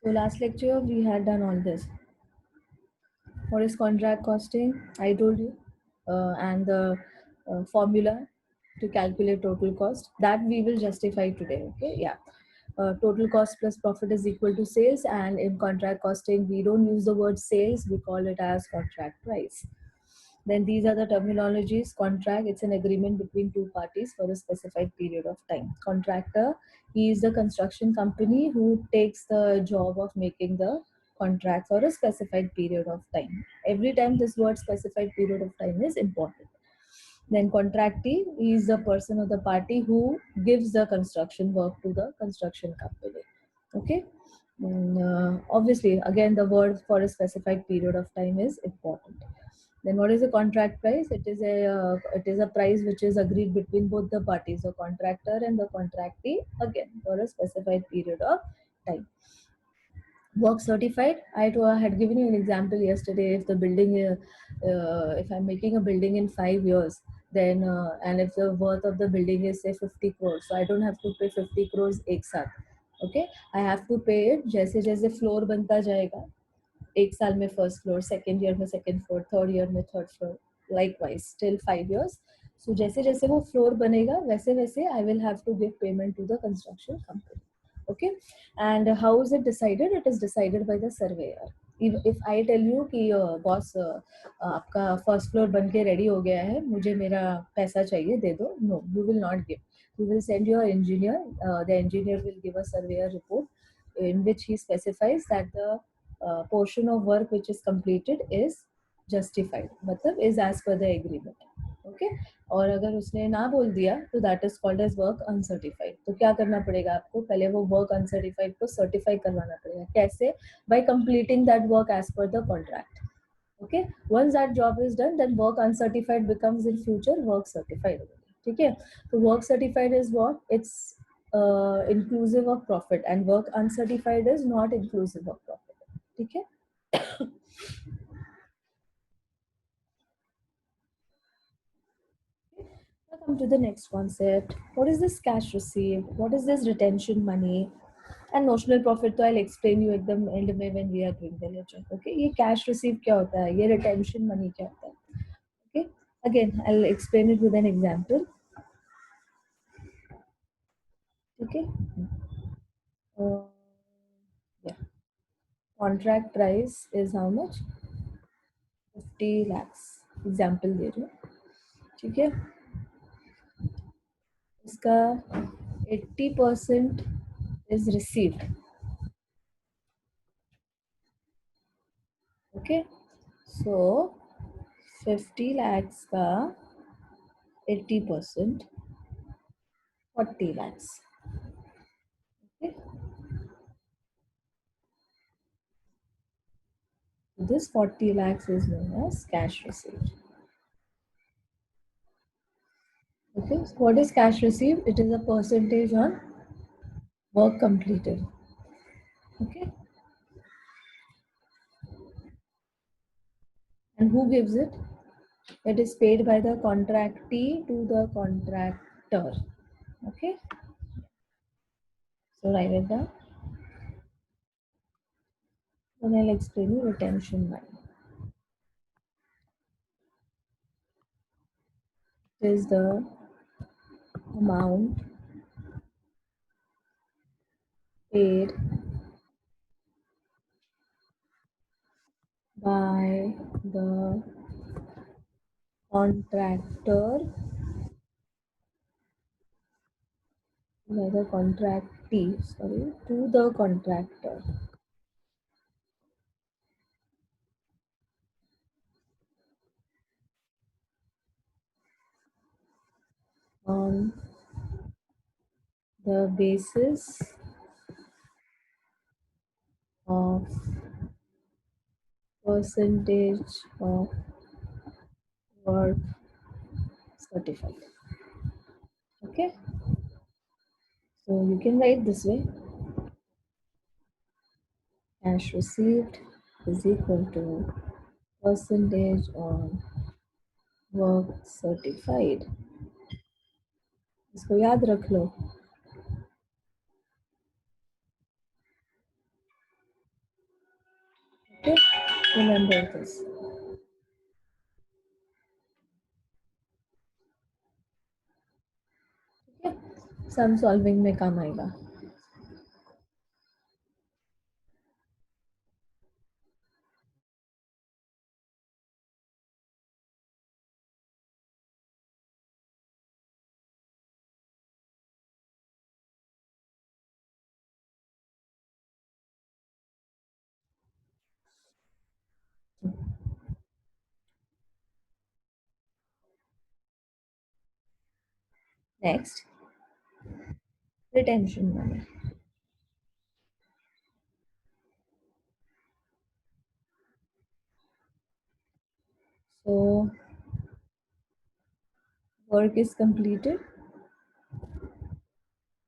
So last lecture we had done all this. What is contract costing? I told you, and the formula to calculate total cost that we will justify today. Okay, yeah. Total cost plus profit is equal to sales, and in contract costing we don't use the word sales, we call it as contract price. Then these are the terminologies. Contract, it's an agreement between two parties for a specified period of time. Contractor, he is the construction company who takes the job of making the contract for a specified period of time. Every time this word specified period of time is important. Then contractee is the person or the party who gives the construction work to the construction company. Okay. Obviously, again, the word for a specified period of time is important. Then, what is a contract price? It is a price which is agreed between both the parties, the contractor and the contractee, again for a specified period of time. Work certified, had given you an example yesterday. If the building if I'm making a building in 5 years, then and if the worth of the building is say 50 crores, so I don't have to pay 50 crores ek sath. Okay, I have to pay it जैसे जैसे floor बनता जाएगा. एक साल में first floor, second year में second floor, third year में third floor, likewise till 5 years. So जैसे जैसे वो फ्लोर बनेगा वैसे वैसे I will have to give payment to the construction company. Okay. And how is it decided? It is decided by the surveyor. If I tell you कि boss आपका first floor बन के रेडी हो गया है, मुझे मेरा पैसा चाहिए, दे दो, no, you will not give. You will send your engineer. The engineer will give a surveyor report in which he specifies that the portion of work which is completed is justified, मतलब is as per the agreement. Okay. और अगर उसने ना बोल दिया तो that is called as work uncertified. तो क्या करना पड़ेगा आपको? पहले वो वर्क अनसर्टिफाइड को सर्टिफाई करवाना पड़ेगा. कैसे? By completing that work as per the contract. Okay. Once that job is done, then work uncertified becomes in future work certified. ठीक है. तो work certified is what? It's inclusive of profit, and work uncertified is not inclusive of profit. ठीक है. Now come to the next concept. What is this cash received? What is this retention money? And notional profit तो I'll explain you एकदम end में when we are doing the lecture. Okay, ये cash receive क्या होता है? ये retention money क्या होता है? Okay, again I'll explain it with an example. Okay, uh, yeah. Contract price is how much? 50 lakhs. Example दे रही हूँ. ठीक है. इसका 80% is received. Okay, so 50 lakhs का 80%, 40 lakhs. Okay, this 40 lakhs is known as cash received. Okay, so what is cash received? It is a percentage on work completed. Okay, and who gives it? It is paid by the contractee to the contractor. Okay, so write it down. Then I'll explain you retention money. It is the amount paid by the contractor, by the contractee, sorry, to the contractor on the basis of percentage of work certified. Okay, so you can write this way: cash received is equal to percentage on work certified. इसको याद रख लो. Remember this. Okay? Sum solving में काम आएगा. Next, retention money. So work is completed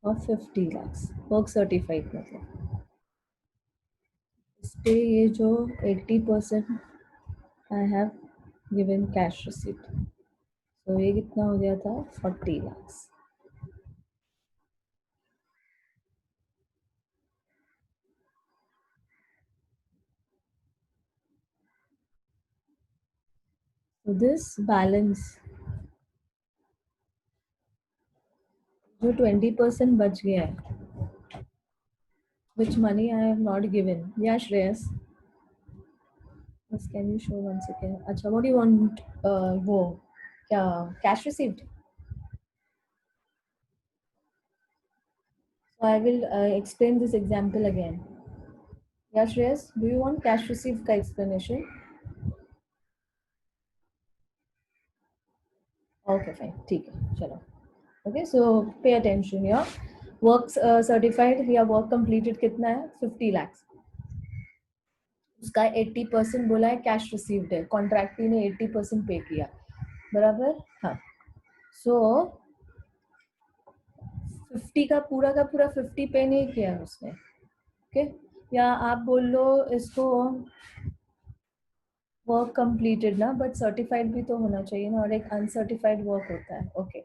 of 50 lakhs. Work certified मतलब. इस पे ये जो 80% I have given cash receipt. So ये कितना हो गया था? 40 lakhs. So this balance जो 20% बच गया है, which money I have not given. Yeah, Shreyas. Yes, can you show once again? अच्छा, what do you want? वो क्या cash received? So I will explain this example again. Yeah, Shreyas, do you want cash received का explanation? Okay, fine. ठीक है, चलो. Okay, so pay attention here. Work certified या work completed कितना है? 50 lakhs. उसका 80% बोला है कैश रिसीव्ड है. कॉन्ट्रैक्टी ने 80% पे किया. बराबर. हाँ. सो 50 का पूरा 50 पे नहीं किया उसने. ओके, या आप बोल लो इसको वर्क कंप्लीटेड ना, बट सर्टिफाइड भी तो होना चाहिए ना, और एक अनसर्टिफाइड वर्क होता है. ओके,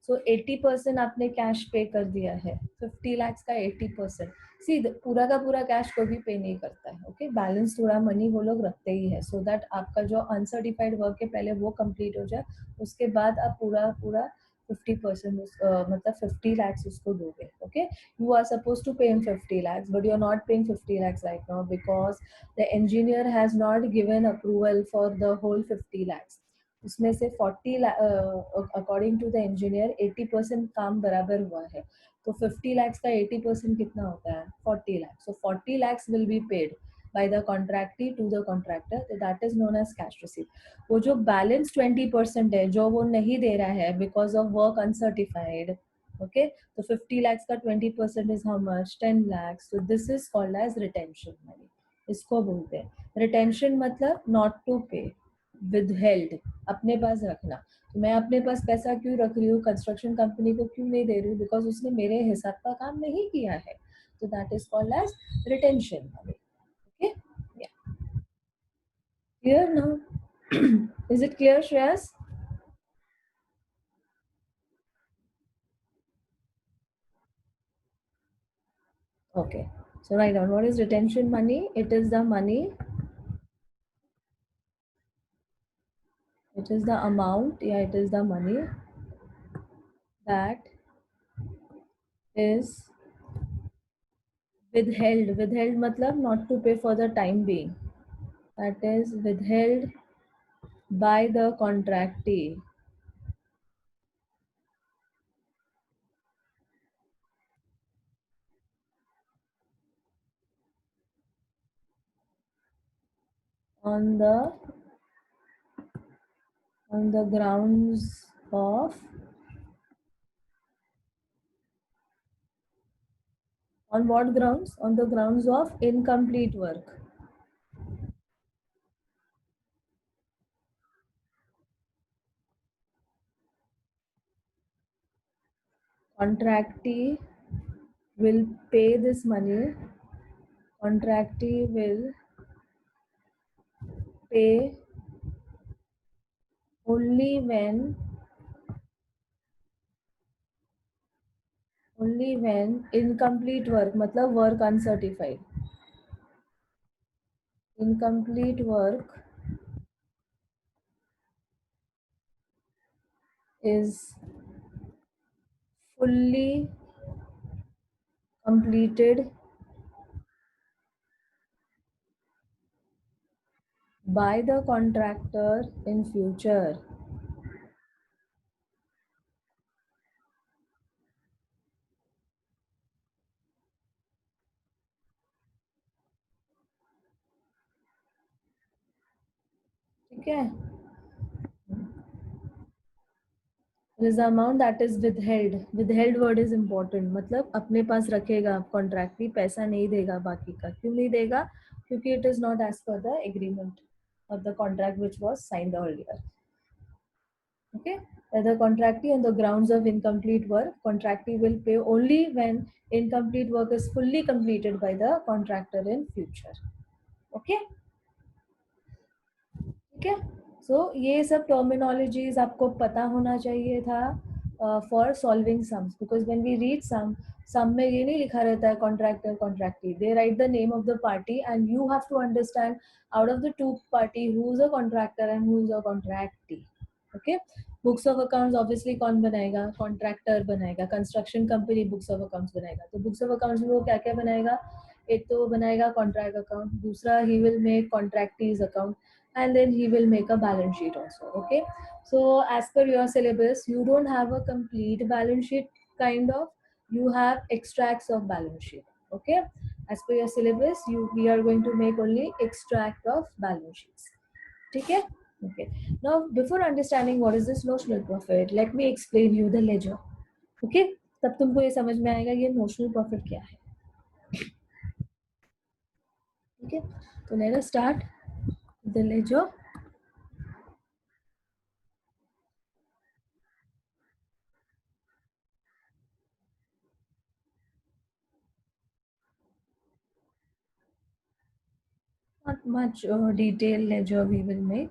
सो 80% आपने कैश पे कर दिया है. 50 lakhs का 80%. सी पूरा का पूरा कैश कोई भी पे नहीं करता है. ओके, बैलेंस थोड़ा मनी वो लोग रखते ही है, सो दैट आपका जो अनसर्टिफाइड वर्क है पहले वो कंप्लीट हो जाए, उसके बाद आप पूरा पूरा 50% मतलब 50 lakhs उसको दोगे. Okay, you are supposed to pay him 50 lakhs, but you are not paying 50 lakhs right now because the engineer has not given approval for the whole 50 lakhs. उसमें से 40 अकॉर्डिंग टू द इंजीनियर 80% काम बराबर हुआ है. तो 50 lakhs का 80% कितना होता है? 40 lakhs. So 40 lakhs will be paid by the contractee to the contractor. That is known as cash receipt. वो जो बैलेंस 20% है जो वो नहीं दे रहा है because of work uncertified. Okay, तो 50 lakhs का 20% is how much? 10 lakhs. So this is called as retention money. इसको बोलते हैं रिटेंशन. मतलब नॉट टू पे, विदहेल्ड, अपने पास रखना. तो मैं अपने पास पैसा क्यों रख रही हूँ? कंस्ट्रक्शन कंपनी को क्यों नहीं दे रही हूँ? बिकॉज उसने मेरे हिसाब का काम नहीं किया है. तो that is called as retention money. Okay, clear now? Is it clear, Shreyas? Okay, so write down what is retention money. It is the money, it is the amount, yeah, it is the money that is withheld. Withheld matlab not to pay for the time being. That is withheld by the contractee on the grounds of, on what grounds? On the grounds of incomplete work. Contractee will pay this money. Contractee will pay only when incomplete work, मतलब work uncertified, incomplete work is fully completed by the contractor in future. ठीक है. It is the amount that is withheld. Withheld word is important. मतलब अपने पास रखेगा contract, पैसा नहीं देगा बाकी का. क्यों नहीं देगा? क्योंकि it is not as per the agreement or the contract which was signed earlier. Okay. The contractee on the grounds of incomplete work, contractee will pay only when incomplete work is fully completed by the contractor in future. Okay. ठीक है. सो ये सब terminologies आपको पता होना चाहिए था for solving sums, because when we read sum में ये नहीं लिखा रहता है contractor contractee. They write the name of the party and you have to understand out of the two party who is a contractor and who is a contractee. Okay. Books of accounts obviously कौन बनाएगा? Contractor बनाएगा. Construction company books of accounts बनाएगा. तो books of accounts में वो क्या क्या बनाएगा? एक तो बनाएगा कॉन्ट्रैक्ट अकाउंट, दूसरा he will make contractee's account, and then he will make a balance sheet also. Okay. So as per your syllabus, you don't have a complete balance sheet, kind of. You have extracts of balance sheet. Okay. As per your syllabus, we are going to make only extract of balance sheets. Okay. Okay. Now before understanding what is this notional profit, let me explain you the ledger. Okay. तब तुमको ये समझ में आएगा ये notional profit क्या है. Okay. So let us start the ledger. Not much detailed ledger we will make.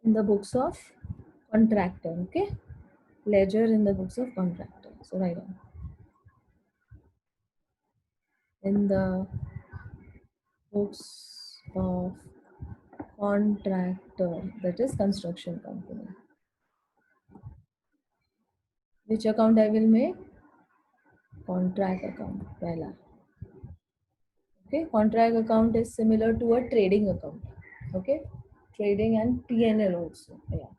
In the books of contractor. Okay. Ledger in the books of contractor. So write down. In the books of contractor, that is construction company. Which account I will make? Contract account. Pehla. Okay. Contract account is similar to a trading account. Okay. Trading and P&L also. Yeah.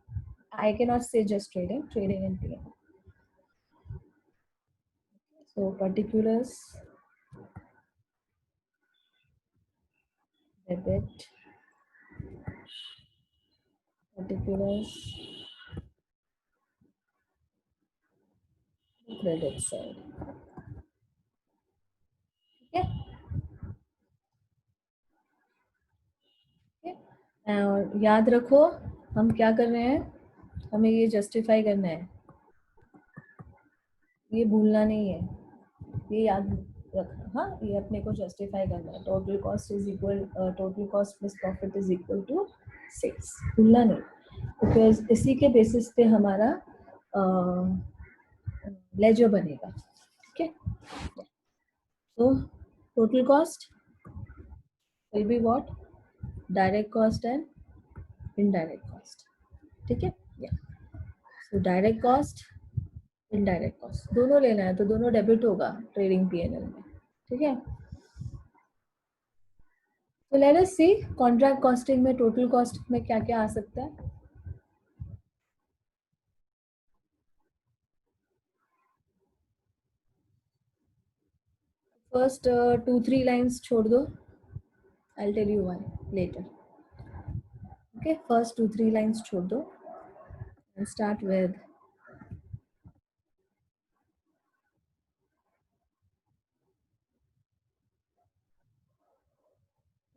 I cannot say just trading, trading and P&L. So particulars, debit, particulars, credit side. Okay. Okay. और याद रखो हम क्या कर रहे हैं, हमें ये जस्टिफाई करना है, ये भूलना नहीं है, ये याद रखना. हाँ, ये अपने को जस्टिफाई करना है. Total cost is equal, total cost plus profit is equal to 6. भूलना नहीं, बिकॉज इसी के बेसिस पे हमारा लेजर बनेगा. ठीक है. तो total cost will be what? Direct cost and indirect cost. ठीक है. Yeah. So direct cost, indirect cost दोनों लेना है तो दोनों डेबिट होगा ट्रेडिंग P&L में. ठीक है. तो लेट अस सी कॉन्ट्रैक्ट कॉस्टिंग में टोटल कॉस्ट में क्या क्या आ सकता है. First 2-3 lines छोड़ दो. I'll tell you why later. Okay, first 2-3 lines छोड़ दो and start with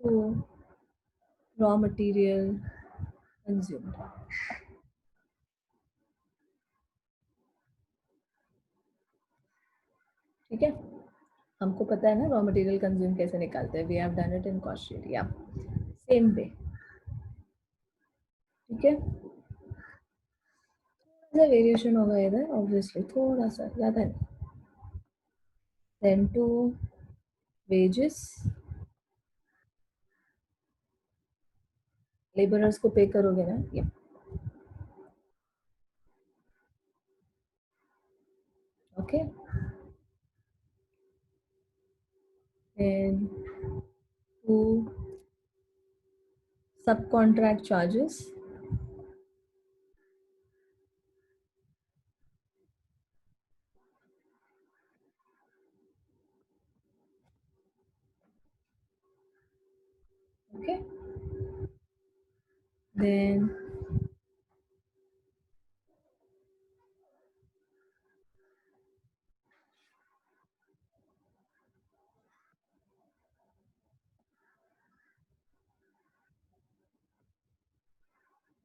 to raw material consumed. ठीक है, हमको पता है ना रॉ मटेरियल कंज्यूम कैसे निकालते हैं. We have done it in cost sheet. या सेम वे. ठीक है, थोड़ा सा वेरिएशन होगा इधर ऑब्वियसली, थोड़ा सा, ज़्यादा नहीं. देन टू वेजेस, लेबरर्स को पे करोगे ना. ये ओके. देन टू सब contract charges. Okay, then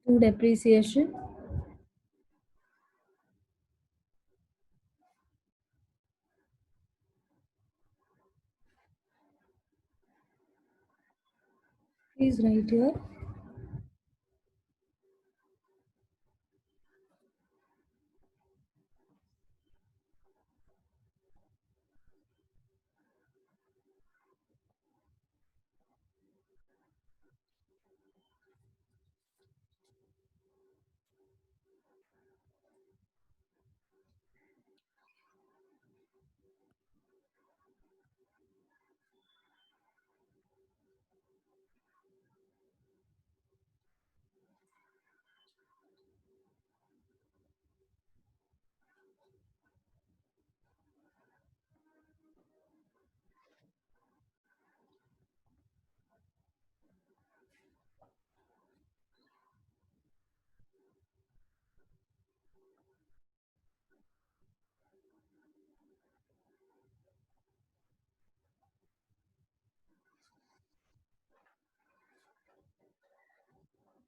to depreciation. Please write here.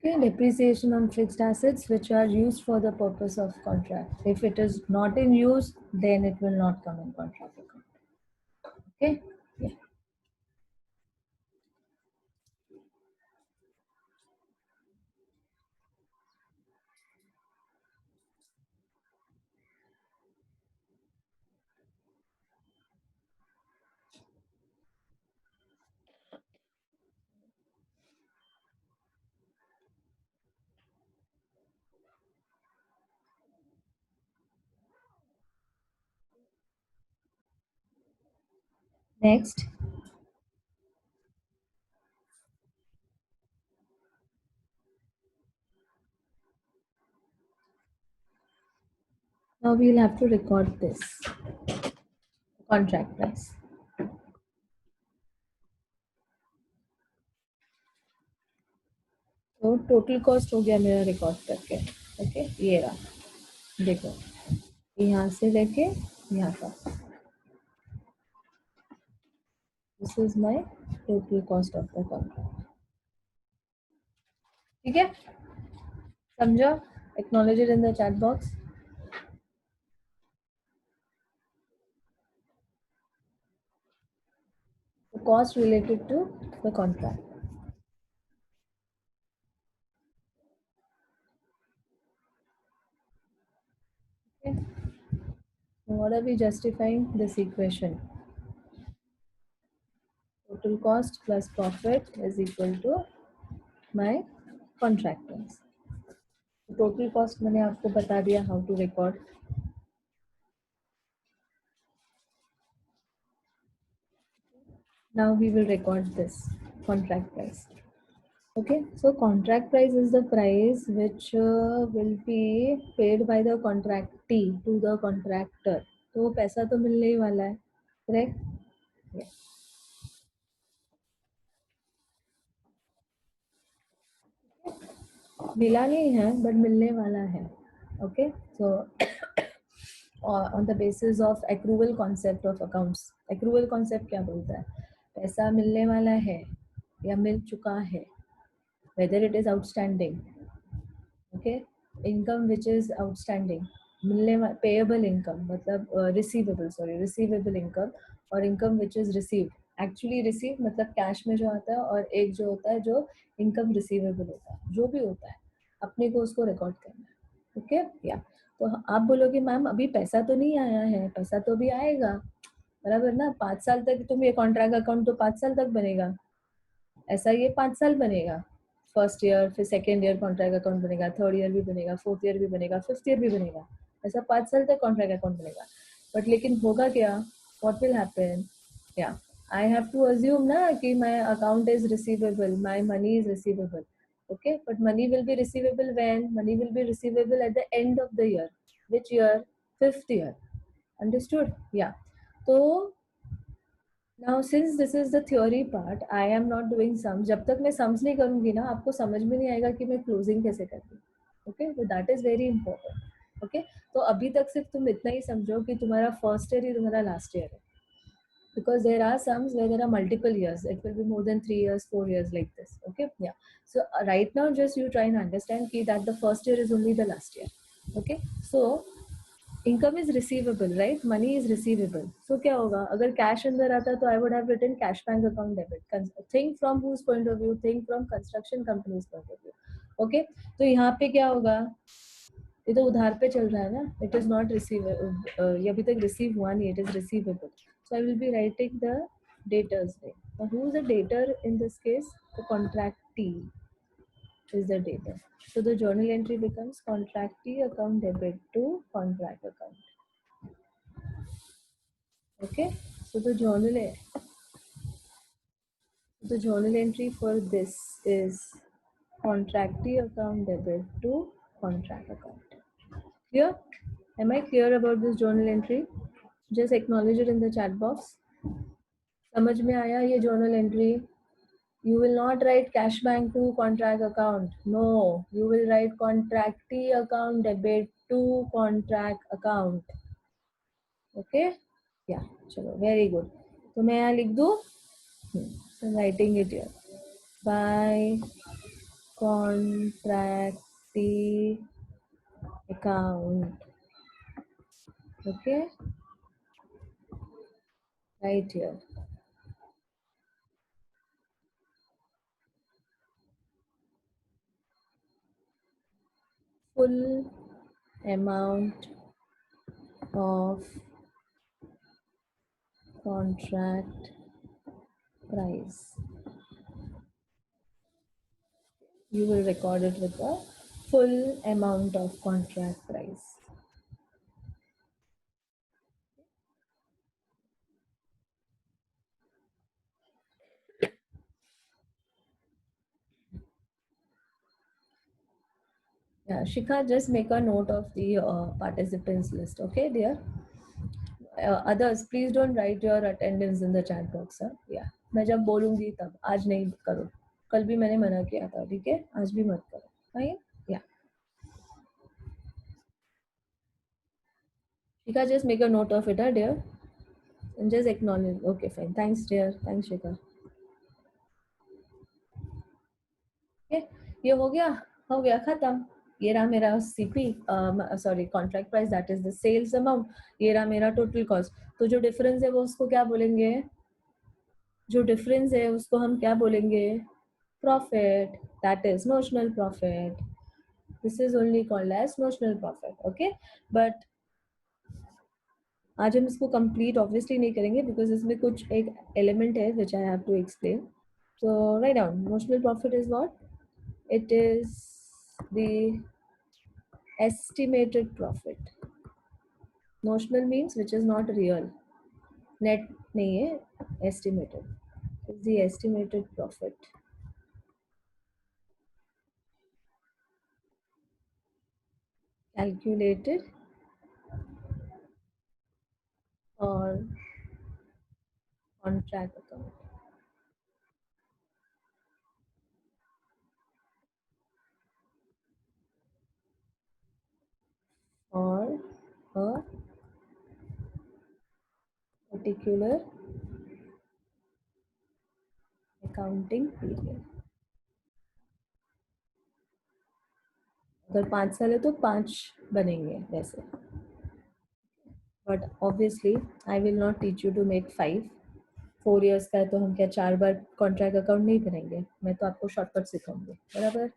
Okay, depreciation on fixed assets which are used for the purpose of contract. If it is not in use, then it will not come in contract account. Okay. Yeah. Next, now we'll have to record this contract price. तो total cost हो गया मेरा record करके. Okay, ये रहा, देखो यहाँ से लेके यहाँ तक. This is my total cost of the contract. ठीक है, समझा? Acknowledge it in the chat box. The cost related to the contract. Okay. So what are we justifying? This equation. Total cost plus profit is equal to my contract price. Total cost मैंने आपको बता दिया how to record. Now we will record this contract price. Okay, so contract price is the price which will be paid by the contractee to the contractor. तो पैसा तो मिलने ही वाला है, correct? Yeah. मिला नहीं है बट मिलने वाला है. Okay, so on the basis of accrual concept of accounts. Accrual concept क्या बोलता है? पैसा मिलने वाला है या मिल चुका है, whether it is outstanding. Okay, income which is outstanding, मिलने payable income मतलब receivable income, और income which is received. Actually received मतलब कैश में जो आता है, और एक जो होता है जो income receivable होता है, जो भी होता है अपने को उसको रिकॉर्ड करना है. ओके या तो आप बोलोगे मैम अभी पैसा तो नहीं आया है, पैसा तो अभी आएगा, बराबर ना. 5 साल तक तुम ये कॉन्ट्रैक्ट अकाउंट तो 5 साल तक बनेगा, ऐसा ये 5 साल बनेगा. फर्स्ट ईयर, फिर सेकेंड ईयर कॉन्ट्रैक्ट अकाउंट बनेगा, थर्ड ईयर भी बनेगा, फोर्थ ईयर भी बनेगा, फिफ्थ ईयर भी बनेगा. ऐसा 5 साल तक कॉन्ट्रैक्ट अकाउंट बनेगा. बट लेकिन होगा क्या, व्हाट विल हैपन, या आई हैव टू अज्यूम ना कि my account is receivable, my money is receivable. Okay, but money will be receivable when? Money will be receivable at the end of the year. Which year? Fifth year. Understood? Yeah. So now since this is the theory part, I am not doing sums. जब तक मैं sums नहीं करूँगी ना, आपको समझ में नहीं आएगा कि मैं closing कैसे करती हूँ. Okay, so that is very important. Okay, तो अभी तक सिर्फ तुम इतना ही समझो कि तुम्हारा first year ही तुम्हारा last year है. Because there are sums where there are multiple years. It will be more than 3 years, 4 years like this. Okay, yeah. So right now just you try and understand that the first year is only the last year. Okay, so income is receivable, right? Money is receivable. So क्या होगा अगर cash अंदर आता तो I would have written cash bank account debit. Think from whose point of view? Think from construction company's point of view. Okay, तो यहाँ पे क्या होगा, ये तो उधार पे चल रहा है ना. It is not receivable. ये अभी तक receive हुआ नहीं. It is receivable. So I will be writing the dator's name. Now who is the dator in this case? The contractee is the dator. So the journal entry becomes contractee account debit to contract account. Okay, so the journal entry for this is contractee account debit to contract account. Clear? Am I clear about this journal entry? Just acknowledge it in the chat box. समझ में आया ये journal entry? You will not write cash bank to contract account. No, you will write contractee account debit to contract account. Okay? Yeah, चलो very good. तो मैं यहाँ लिख दूँ? So I'm writing it here. By contractee account. Okay, right here. Full amount of contract price. You will record it with the full amount of contract price. Yeah, Shikha, just make a note of the participants list. Okay, dear. Others, please don't write your attendance in the chat box. Yeah, मैं जब बोलूँगी तब, आज नहीं करो. कल भी मैंने मना किया था, ठीक है? आज भी मत करो. Fine? Yeah. Shikha, just make a note of it, dear. And just acknowledge. Okay, fine. Thanks, dear. Thanks, Shikha. Okay, ये हो गया खत्म. ये रहा मेरा CP, sorry contract price, that is the sales amount. ये रहा मेरा टोटल कॉस्ट. तो जो डिफरेंस है वो उसको क्या बोलेंगे? जो डिफरेंस है उसको हम क्या बोलेंगे? Profit. That is notional profit. This is only called as notional profit. Okay, but आज हम इसको कंप्लीट ऑब्वियसली नहीं करेंगे बिकॉज इसमें कुछ एक एलिमेंट है which I have to explain. So write down. Notional profit is what? It is the estimated profit. Notional means which is not real. Net नहीं है, estimated. It's the estimated profit. Calculated or contract account or a particular accounting period. अगर 5 साल है तो 5 बनेंगे वैसे, but obviously I will not teach you to make 5. 4 years का है तो हम क्या 4 बार कॉन्ट्रैक्ट अकाउंट नहीं बनाएंगे, मैं तो आपको शॉर्टकट सिखाऊंगी, बराबर?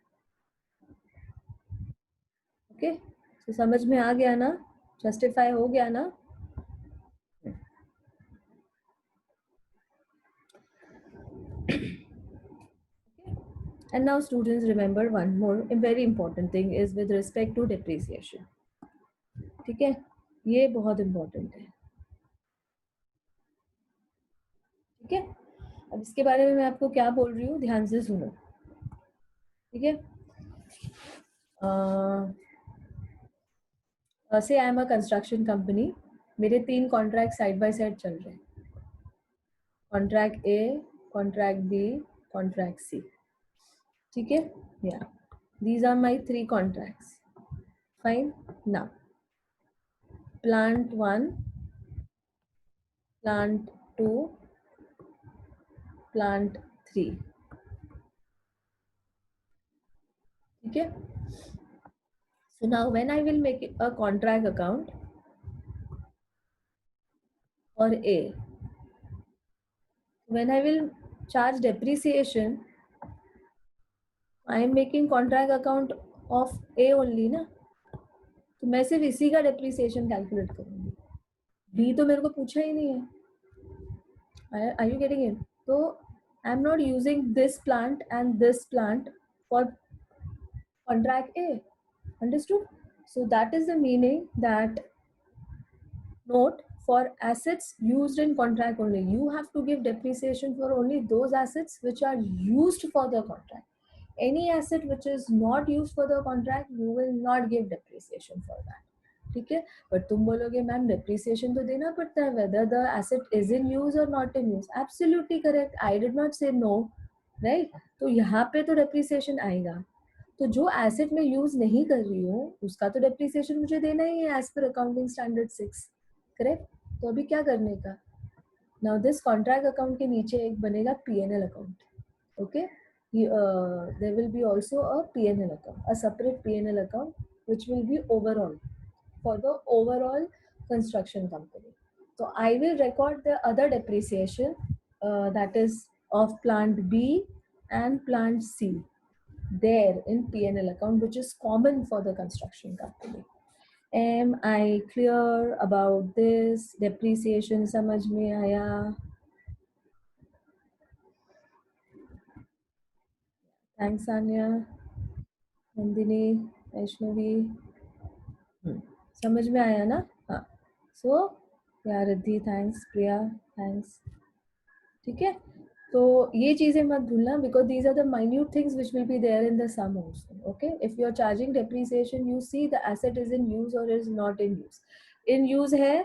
ओके, तो समझ में आ गया ना, जस्टिफाई हो गया ना? And now students remember one more very important thing is with respect to depreciation. ठीक है, ये बहुत important है. ठीक है, अब इसके बारे में मैं आपको क्या बोल रही हूँ ध्यान से सुनो. ठीक है, से I am a construction company, मेरे 3 कॉन्ट्रैक्ट साइड बाय साइड चल रहे हैं. कॉन्ट्रैक्ट ए, कॉन्ट्रैक्ट बी, कॉन्ट्रैक्ट सी. ठीक है, या these are my 3 contracts. Fine. Now plant 1, plant 2, plant 3. ठीक है, so now when I will make a contract account for A, when I will charge depreciation, I am making contract account of A only ना, तो मैं सिर्फ इसी का depreciation calculate करूँगी. B तो मेरे को पूछा ही नहीं है. Are you getting it? So I am not using this plant and this plant for contract A. Understood? So that is the meaning that note for assets used in contract only, you have to give depreciation for only those assets which are used for the contract. Any asset which is not used for the contract, you will not give depreciation for that. ठीक है, but तुम बोलोगे ma'am depreciation तो देना पड़ता है whether the asset is in use or not in use. Absolutely correct. I did not say no, right? तो यहाँ पे तो depreciation आएगा. तो जो एसेट मैं यूज नहीं कर रही हूँ उसका तो डेप्रिसिएशन मुझे देना ही है as per accounting standard 6. Correct? तो अभी क्या करने का, नाउ दिस कॉन्ट्रैक्ट अकाउंट के नीचे एक बनेगा PNL account. Okay, there will be also a PNL account, a separate PNL account which will be overall for the overall construction company. So I will record the other depreciation that is of plant B and plant C there in P&L account, which is common for the construction company. Am I clear about this? Depreciation समझ में आया? Thanks Anya, Nandini, Vaishnavi. समझ में आया ना? हाँ. So या Riddhi, thanks. प्रिया, thanks. ठीक है, तो ये चीजें मत भूलना because these are the minute things which will be there in the sum also. Okay, if you are charging depreciation, you see the asset is in use or is not in use. In use है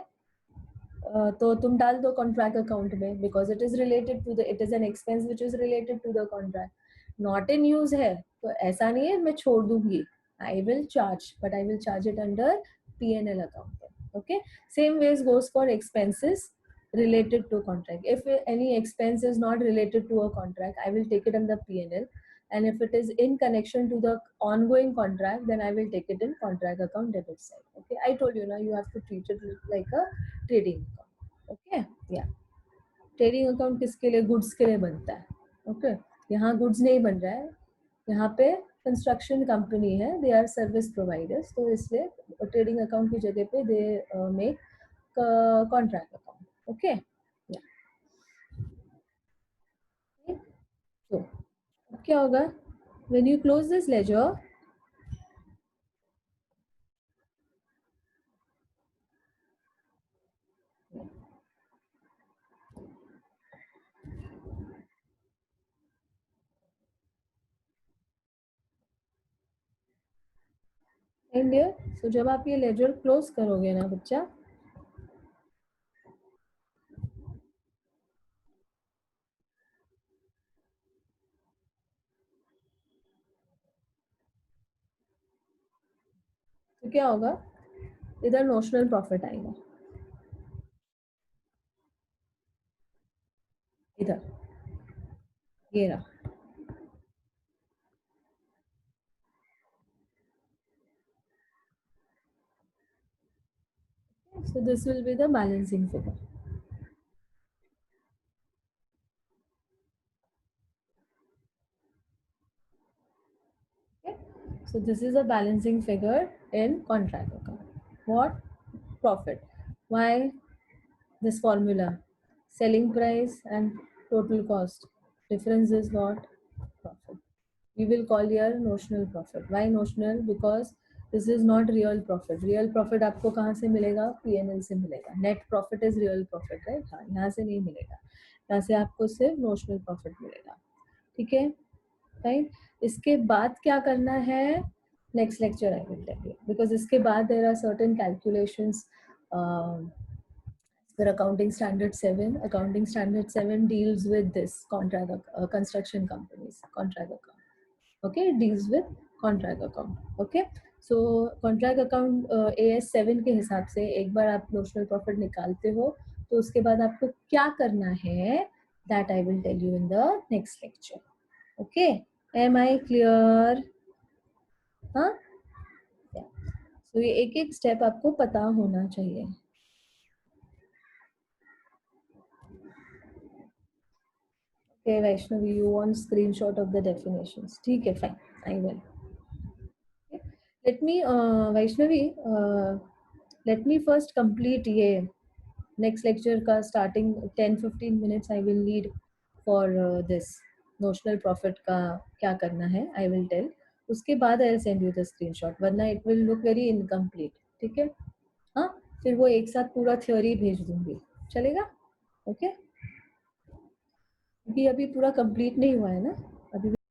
तो तुम डाल दो contract account में because it is related to the, it is an expense which is related to the contract. Not in use है तो ऐसा नहीं है मैं छोड़ दूंगी. I will charge, but I will charge it under P&L account. Okay, same ways goes for expenses related to contract. If any expense is not related to a contract, I will take it under P&L, and if it is in connection to the ongoing contract, then I will take it in contract account debit side. Okay, I told you now you have to treat it like a trading account. Okay, yeah. Trading account किसके लिए, goods के लिए बनता है. Okay, यहाँ goods नहीं बन रहा है, यहाँ पे कंस्ट्रक्शन कंपनी है, दे आर सर्विस प्रोवाइडर्स, तो इसलिए ट्रेडिंग अकाउंट की जगह पे they make contract account. Okay, तो अब क्या होगा, when you close this ledger, so जब आप ये लेजर क्लोज करोगे ना बच्चा, क्या होगा, इधर नोशनल प्रॉफिट आएगा, इधर ये रहा. So this will be the balancing figure. Okay. So this is a balancing figure in contract account. What? Profit. Why this formula? Selling price and total cost. Difference is what? Profit. We will call here notional profit. Why notional? Because this is not real profit. Real profit आपको कहाँ से मिलेगा? P&L से मिलेगा. Net profit is real profit, right? हाँ, यहाँ से नहीं मिलेगा. यहाँ से आपको सिर्फ notional profit मिलेगा. ठीक है? Right? इसके बाद क्या करना है? Next lecture I will tell you. Because इसके बाद there are certain calculations. For accounting standard 7 deals with this contract construction companies contract account. Okay, it deals with contract account. Okay, so contract account AS7 के हिसाब से एक बार आप notional profit निकालते हो तो उसके बाद आपको क्या करना है, that I will tell you in the next lecture. Okay, am I clear? हाँ, yeah. So ये एक एक step आपको पता होना चाहिए. Okay, Vaishnavi, you want screenshot of the definitions. ठीक है, fine, I will. Okay. Let me, Vaishnavi, let me first complete ये next lecture का starting 10-15 minutes I will need for this notional profit का क्या करना है, I will tell. उसके बाद I'll send you the screenshot, वरना it will look very incomplete. ठीक है? हाँ, फिर वो एक साथ पूरा theory भेज दूंगी. चलेगा? Okay? क्योंकि अभी पूरा complete नहीं हुआ है ना.